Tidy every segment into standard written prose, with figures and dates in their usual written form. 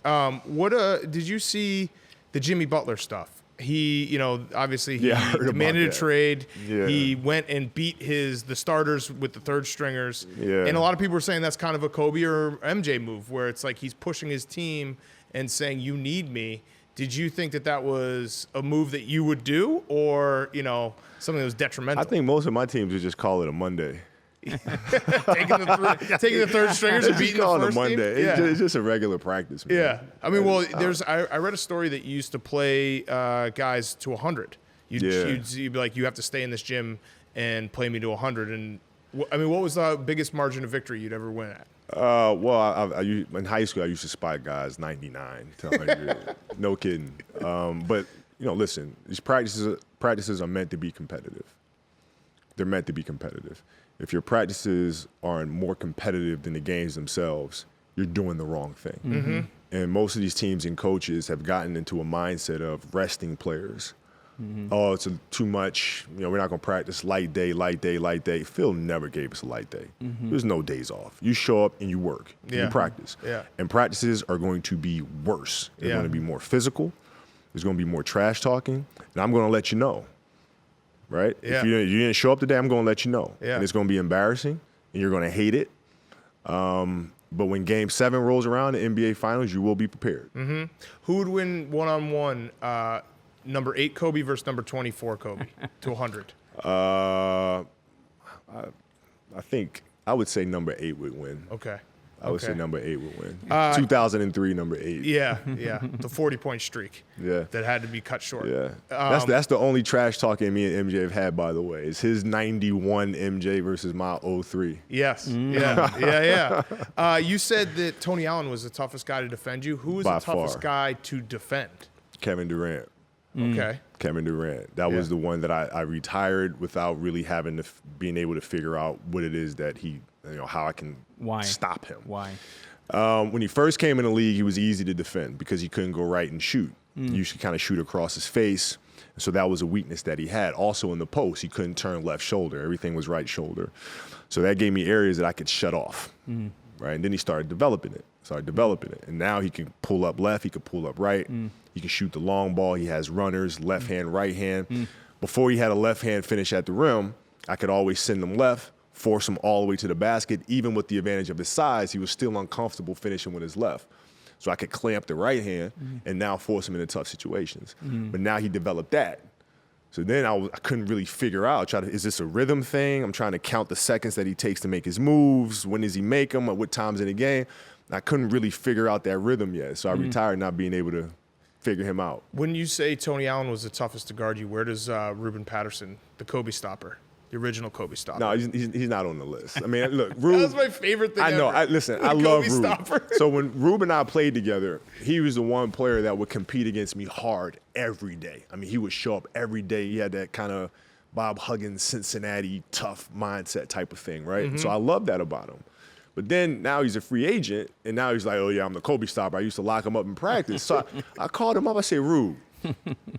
What did you see the Jimmy Butler stuff? He, obviously he demanded a trade. Yeah. He went and beat the starters with the third stringers. Yeah. And a lot of people were saying that's kind of a Kobe or MJ move, where it's like he's pushing his team and saying, "You need me." Did you think that was a move that you would do, or something that was detrimental? I think most of my teams would just call it a Monday. taking the third stringers and beating the first Monday. team? It's just a regular practice, man. Yeah. I mean, I read a story that you used to play guys to 100. You'd be like, you have to stay in this gym and play me to 100. And what was the biggest margin of victory you'd ever win at? In high school, I used to spot guys 99 to 100. No kidding. But, listen, these practices are meant to be competitive. They're meant to be competitive. If your practices aren't more competitive than the games themselves, you're doing the wrong thing. Mm-hmm. And most of these teams and coaches have gotten into a mindset of resting players. Mm-hmm. Oh, it's too much. We're not going to practice light day. Phil never gave us a light day. Mm-hmm. There's no days off. You show up and you work. Yeah. You practice. Yeah. And practices are going to be worse. They're going to be more physical. There's going to be more trash talking. And I'm going to let you know. Right? Yeah. If you didn't show up today, I'm going to let you know. Yeah. And it's going to be embarrassing, and you're going to hate it. But when Game 7 rolls around, the NBA Finals, you will be prepared. Mm-hmm. Who would win one-on-one, number 8 Kobe versus number 24 Kobe to 100? I think I would say number 8 would win. Okay. I would say number 8 would win. 2003, number 8. Yeah. The 40-point streak. Yeah. That had to be cut short. Yeah. That's the only trash talking me and MJ have had, by the way. It's his 91 MJ versus my 03. Yes. Yeah. You said that Tony Allen was the toughest guy to defend you. Who was By the toughest far. guy to defend? Kevin Durant. Okay. Kevin Durant. That was the one that I retired without really having being able to figure out what it is that he, how I can stop him. Why? When he first came in the league, he was easy to defend because he couldn't go right and shoot. You should kind of shoot across his face. So that was a weakness that he had. Also in the post, he couldn't turn left shoulder. Everything was right shoulder. So that gave me areas that I could shut off. Right? And then he started developing it. And now he can pull up left. He can pull up right. He can shoot the long ball. He has runners, left hand, right hand. Before he had a left hand finish at the rim, I could always send him left, force him all the way to the basket. Even with the advantage of his size, he was still uncomfortable finishing with his left. So I could clamp the right hand and now force him into tough situations. But now he developed that. So then I couldn't really figure out, is this a rhythm thing? I'm trying to count the seconds that he takes to make his moves. When does he make them? At what times in the game? And I couldn't really figure out that rhythm yet. So I retired not being able to figure him out. When you say Tony Allen was the toughest to guard you, where does Ruben Patterson, the Kobe stopper, the original Kobe stopper? No, he's not on the list. I mean, look, Rube. That was my favorite thing I know. ever. I love Rube. Stopper. So when Rube and I played together, he was the one player that would compete against me hard every day. I mean, he would show up every day. He had that kind of Bob Huggins, Cincinnati, tough mindset type of thing, right? So I love that about him. But then now he's a free agent, and now he's like, oh, yeah, I'm the Kobe stopper. I used to lock him up in practice. So I called him up. I said, Rube,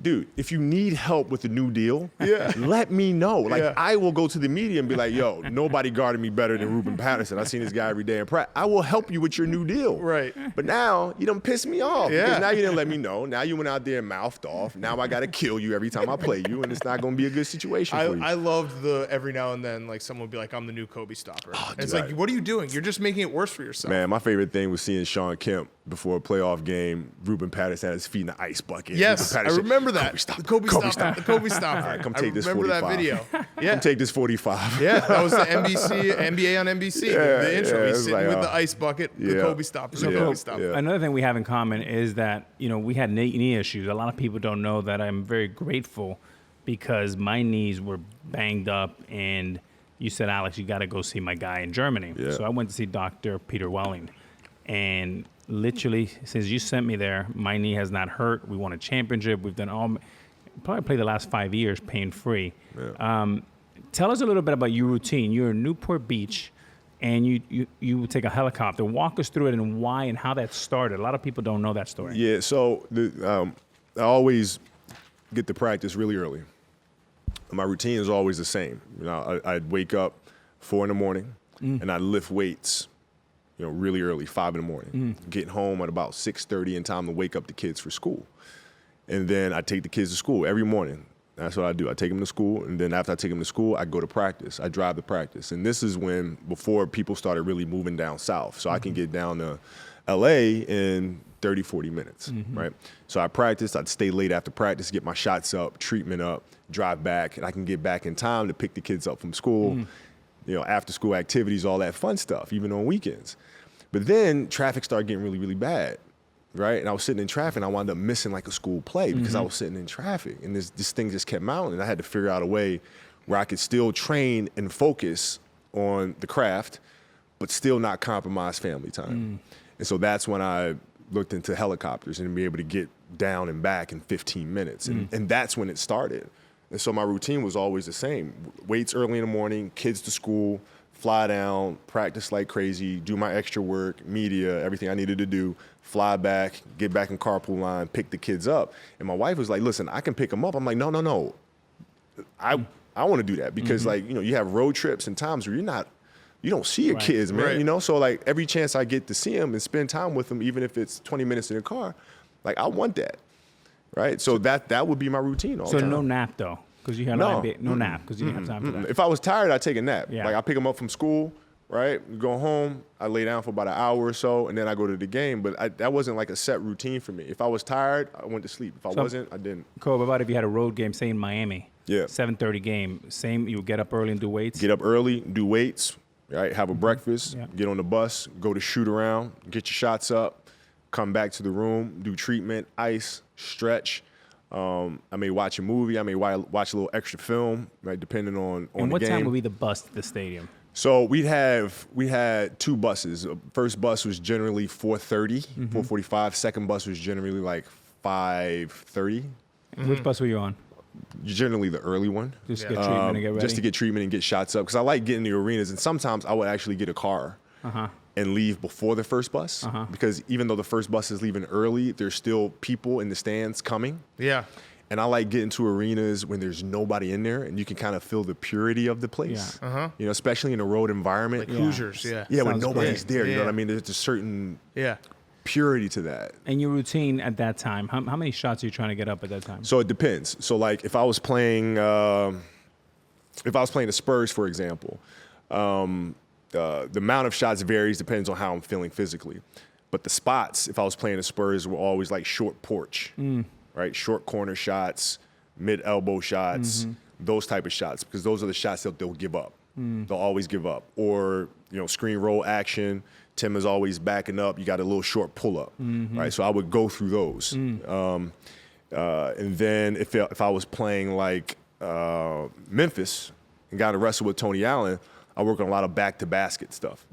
dude, if you need help with the new deal, let me know. I will go to the media and be like, yo, nobody guarded me better than Ruben Patterson. I seen this guy every day in practice. I will help you with your new deal. Right. But now you done pissed me off because now you didn't let me know. Now you went out there and mouthed off. Now I got to kill you every time I play you, and it's not going to be a good situation for you. I loved the every now and then, like, someone would be like, I'm the new Kobe stopper. And it's like, what are you doing? You're just making it worse for yourself. Man, my favorite thing was seeing Sean Kemp before a playoff game. Ruben Patterson had his feet in the ice bucket. Yes, I remember that. The Kobe stopper. The Kobe stopper. All right, come take this 45. I remember that video. Come take this 45. Yeah, that was the NBA on NBC. The intro. He's sitting with the ice bucket, the Kobe stopper. Kobe stopper. Another thing we have in common is that, we had knee issues. A lot of people don't know that I'm very grateful because my knees were banged up, and you said, Alex, you got to go see my guy in Germany. Yeah. So I went to see Dr. Peter Welling. And literally, since you sent me there, my knee has not hurt. We won a championship. We've done probably played the last 5 years pain-free. Yeah. Tell us a little bit about your routine. You're in Newport Beach, and you take a helicopter. Walk us through it and why and how that started. A lot of people don't know that story. Yeah, so I always get to practice really early. My routine is always the same. I'd wake up 4 a.m, and I'd lift weights, really early, 5 in the morning. Getting home at about 6:30 in time to wake up the kids for school. And then I take the kids to school every morning. That's what I do. I take them to school, and then after I take them to school, I go to practice. I drive to practice. And this is before people started really moving down south. So I can get down to LA in 30, 40 minutes, right? So I practice. I'd stay late after practice, get my shots up, treatment up, drive back, and I can get back in time to pick the kids up from school, after school activities, all that fun stuff, even on weekends. But then traffic started getting really, really bad. Right, and I was sitting in traffic, and I wound up missing like a school play because I was sitting in traffic, and this thing just kept mounting. And I had to figure out a way where I could still train and focus on the craft, but still not compromise family time. And so that's when I looked into helicopters and be able to get down and back in 15 minutes, and that's when it started. And so my routine was always the same: weights early in the morning, kids to school, fly down, practice like crazy, do my extra work, media, everything I needed to do, fly back, get back in carpool line, pick the kids up. And my wife was like, listen, I can pick them up. I'm like, no. I want to do that because you have road trips and times where you don't see your kids, man, Right. So like every chance I get to see them and spend time with them, even if it's 20 minutes in the car, like I want that, right? So that would be my routine all the So time. no nap though, because you had No. no nap because you didn't have time for that. If I was tired, I'd take a nap. Yeah. Like I pick them up from school, right? Go home, I lay down for about an hour or so, and then I go to the game. But that wasn't like a set routine for me. If I was tired, I went to sleep. If I wasn't, I didn't. Cool. What about if you had a road game, say in Miami? Yeah. 7:30 game. Same. You would get up early and do weights. Get up early, do weights, right? Have a breakfast, Yeah. get on the bus, go to shoot around, get your shots up, come back to the room, do treatment, ice, stretch. I may watch a movie. I may watch a little extra film, right? Depending on And the what game. time would be the bus to the stadium? So we had 2 buses. First bus was generally 4:30, 4:45. Second bus was generally like 5:30. Which bus were you on? Generally the early one. Just to get treatment and get ready. Just to get treatment and get shots up. Because I like getting the arenas, and sometimes I would actually get a car and leave before the first bus. Because even though the first bus is leaving early, there's still people in the stands coming. Yeah. And I like getting to arenas when there's nobody in there, and you can kind of feel the purity of the place. Yeah. Especially in a road environment. Like Hoosiers, yeah. Yeah, when Sounds nobody's great. there, you know Yeah. what I mean? There's a certain Yeah. purity to that. And your routine at that time, how many shots are you trying to get up at that time? So it depends. So like if I was playing the Spurs, for example, the amount of shots varies, depends on how I'm feeling physically. But the spots, if I was playing the Spurs, were always like short porch, right? Short corner shots, mid elbow shots, those type of shots, because those are the shots that they'll give up. They'll always give up. Or, screen roll action. Tim is always backing up. You got a little short pull up, right? So I would go through those. And then if I was playing like Memphis and got to wrestle with Tony Allen, I work on a lot of back to basket stuff,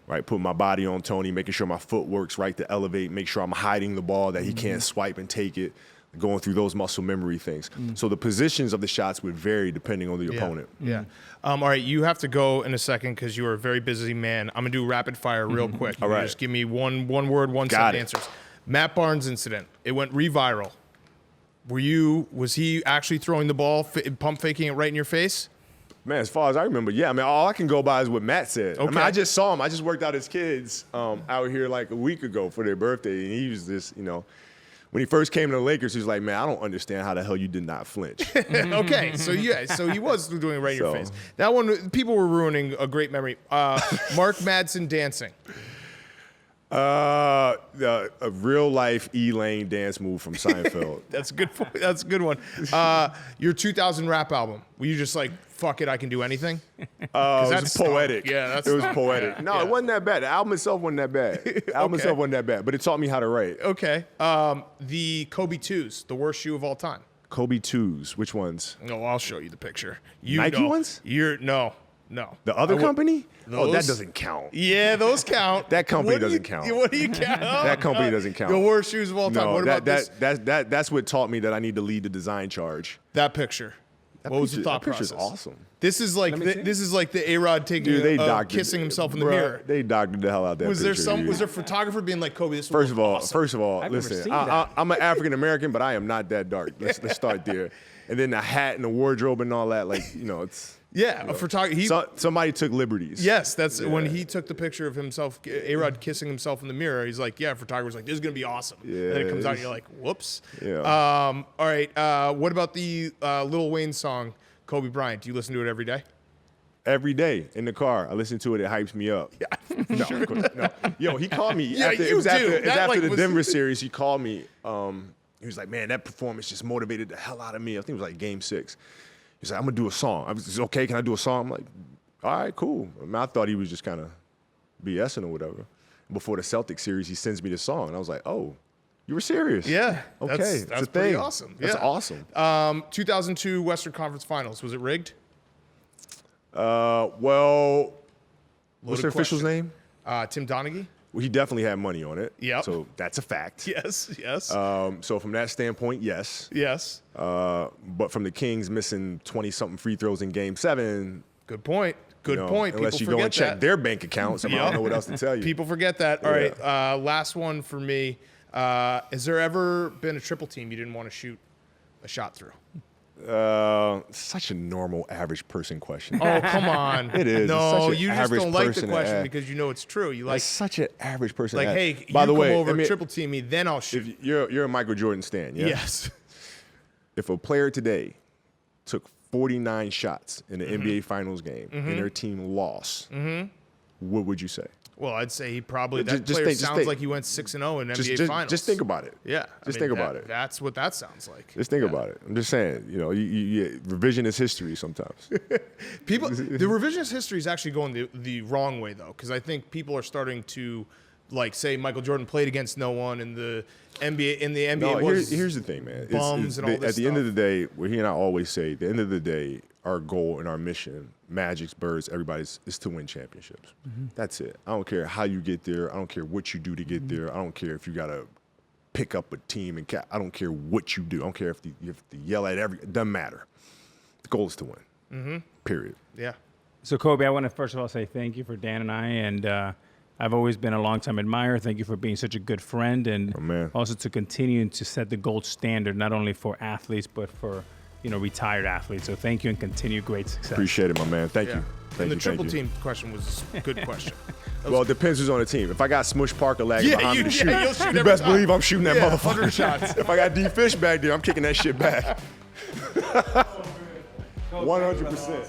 right? Putting my body on Tony, making sure my foot works right to elevate, make sure I'm hiding the ball that he can't swipe and take it, going through those muscle memory things. So the positions of the shots would vary depending on the opponent. Yeah. All right, you have to go in a second because you are a very busy man. I'm gonna do rapid fire real quick. All right. Just give me one word, one Got sentence it. answers. Matt Barnes incident. It went re-viral. Was he actually throwing the ball, pump faking it right in your face? Man, as far as I remember, yeah. I mean, all I can go by is what Matt said. I mean, Okay. I just saw him. I just worked out his kids out here like a week ago for their birthday, and he was this, when he first came to the Lakers, he was like, man, I don't understand how the hell you did not flinch. Okay, so he was doing it right in your So- face. That one, people were ruining a great memory. Mark Madsen dancing. A real life Elaine dance move from Seinfeld. That's a good. That's a good one. Your 2000 rap album. Were you just like, fuck it, I can do anything? It that's was stomach. poetic. Yeah, that's it was stomach. poetic. Yeah, No, yeah. it wasn't that bad. The album itself wasn't that bad. The album itself wasn't that bad, but it taught me how to write. Okay. The Kobe 2s, the worst shoe of all time. Kobe 2s, which ones? No, I'll show you the picture. Nike ones? No. The other company? Oh, that those- doesn't count. Yeah, those count. That company What do doesn't you- count. What do you count? That company doesn't count. The worst shoes of all time. No, What about this? that's what taught me that I need to lead the design charge. That picture. What was the thought That picture's process? awesome. This is like the A-Rod taking Dude, they doctored kissing himself in the Bruh, mirror. They doctored the hell out that Was picture. there dude. was there a photographer being like, Kobe, this First of all, awesome. I've never listen, seen that. I'm an African American, but I am not that dark. Let's start there. And then the hat and the wardrobe and all that, like, it's Yeah, a photographer. Somebody took liberties. Yes, that's when he took the picture of himself, A-Rod kissing himself in the mirror. He's like, yeah, photographer's like, this is going to be awesome. Yeah, and then it comes out and you're like, whoops. Yeah. All right, what about the Lil Wayne song, Kobe Bryant? Do you listen to it every day? Every day in the car, I listen to it. It hypes me up. Yeah, No. Yo, he called me. Yeah, after, you it was do. after, it was That, after like, the was- Denver series. He called me. He was like, man, that performance just motivated the hell out of me. I think it was like Game 6. He's like, I'm going to do a song. I was just, okay, can I do a song? I'm like, all right, cool. I mean, I thought he was just kind of BSing or whatever. Before the Celtics series, he sends me the song. And I was like, oh, you were serious? Yeah. Okay, That's it's a pretty thing. awesome. That's Yeah. awesome. 2002 Western Conference Finals. Was it rigged? Well, what's the Loaded official's question. name? Tim Donaghy? Well, he definitely had money on it. Yep. So that's a fact. Yes, yes. So from that standpoint, yes. Yes. But from the Kings missing 20-something free throws in Game 7, Good point. Good point. unless you People go and forget check that. their bank accounts, I don't know what else to tell you. People forget that. All Yeah. right. Last one for me. Has there ever been a triple team you didn't want to shoot a shot through? Such a normal, average person question. Oh, come on. It is. It's No, such an you just average don't like the person to question ask. because you know it's true. You like, That's such an average person. like, to ask. hey, by you the come way, over, I mean, triple team me, then I'll shoot. if you're a Michael Jordan stan, yeah. Yes. If a player today took 49 shots in the NBA Finals game and their team lost, what would you say? Well, I'd say he probably, Just that player think- just sounds think. like he went 6-0 in NBA Finals. Just think about it. Yeah. Just think about it. That's what that sounds like. Just think about it. I'm just saying, you revisionist history sometimes. People, the revisionist history is actually going the wrong way, though, because I think people are starting to, like, say Michael Jordan played against no one in the NBA. In the NBA, No, was here's the thing, man. bums and all this At the end of the stuff. day, what he and I always say, at the end of the day, our goal and our mission, Magic's, Birds, everybody's, is to win championships. That's it. I don't care how you get there. I don't care what you do to get there. I don't care if you got to pick up a team and I don't care what you do. I don't care if you have to yell at it doesn't matter. The goal is to win. Period. Yeah. So, Kobe, I want to first of all say thank you for Dan and I, and I've always been a longtime admirer. Thank you for being such a good friend, and man. also to continue to set the gold standard, not only for athletes, but for retired athletes. So thank you and continue great success. Appreciate it, my man. Thank Yeah. you. Thank And the you. triple thank you. team question was a good question. Well, it depends who's on the team. If I got Smush Parker lagging Yeah, behind me to shoot, you'll shoot you every best time. believe I'm shooting that Yeah, motherfucker. 100 shots. If I got D Fish back there, I'm kicking that shit back. 100%.